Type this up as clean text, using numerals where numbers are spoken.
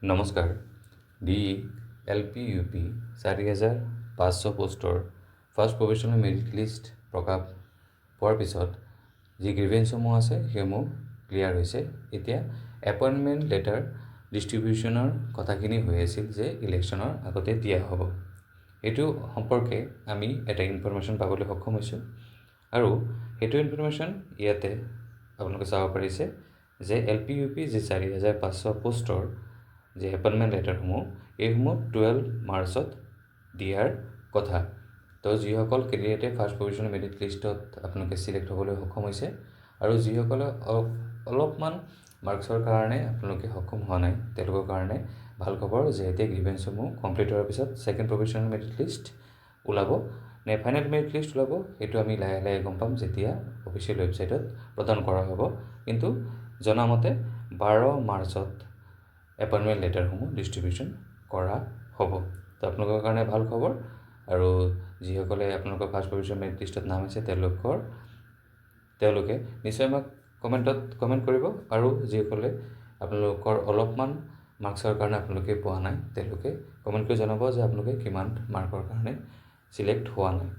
নমস্কাৰ। DLP-UP ৪৫০০ পোষ্টৰ first provisional merit list প্ৰকাশ পোৱাৰ পিছত যি গ্ৰিভেঞ্চসমূহ আছে সেইসমূহ ক্লিয়াৰ হৈছে। এতিয়া এপইণ্টমেণ্ট লেটাৰ ডিষ্ট্ৰিবিউশ্যনৰ কথাখিনি হৈ আছিল যে ইলেকশ্যনৰ আগতে দিয়া হ'ব। এইটো সম্পৰ্কে আমি এটা ইনফৰমেশ্যন পাবলৈ সক্ষম হৈছোঁ আৰু সেইটো ইনফৰমেশ্যন ইয়াতে আপোনালোকে চাব পাৰিছে যে LP-UP যি ৪৫০০ পোষ্টৰ যে এপইণ্টমেণ্ট লেটাৰসমূহ এইসমূহ 12 মাৰ্চত দিয়াৰ কথা। তো যিসকল কেণ্ডিডেটে ফাৰ্ষ্ট প্ৰভিজনেল মেৰিট লিষ্টত আপোনালোকে ছিলেক্ট হ'বলৈ সক্ষম হৈছে আৰু যিসকলে অলপমান মাৰ্কছৰ কাৰণে আপোনালোকে সক্ষম হোৱা নাই তেওঁলোকৰ কাৰণে ভাল খবৰ যে এতিয়া গ্ৰিভেঞ্চসমূহ কমপ্লিট হোৱাৰ পিছত ছেকেণ্ড প্ৰভিজনেল মেৰিট লিষ্ট ওলাব নে ফাইনেল মেৰিট লিষ্ট ওলাব সেইটো আমি লাহে লাহে গম পাম যেতিয়া অফিচিয়েল ৱেবছাইটত প্ৰদান কৰা হ'ব। কিন্তু জনামতে 12 মাৰ্চত এপইণ্টমেণ্ট লেটাৰসমূহ ডিষ্ট্ৰিবিউশ্যন কৰা হ'ব। তো আপোনালোকৰ কাৰণে ভাল খবৰ আৰু যিসকলে আপোনালোকৰ ফাৰ্ষ্ট প্ৰভিজনেল মেৰিট লিষ্টত নাম আছে তেওঁলোকে নিশ্চয় আমাক কমেণ্ট কৰিব আৰু যিসকলে আপোনালোকৰ অলপমান মাৰ্কছৰ কাৰণে আপোনালোকে পোৱা নাই তেওঁলোকে কমেণ্ট কৰি জনাব যে আপোনালোকে কিমান মাৰ্কৰ কাৰণে ছিলেক্ট হোৱা নাই।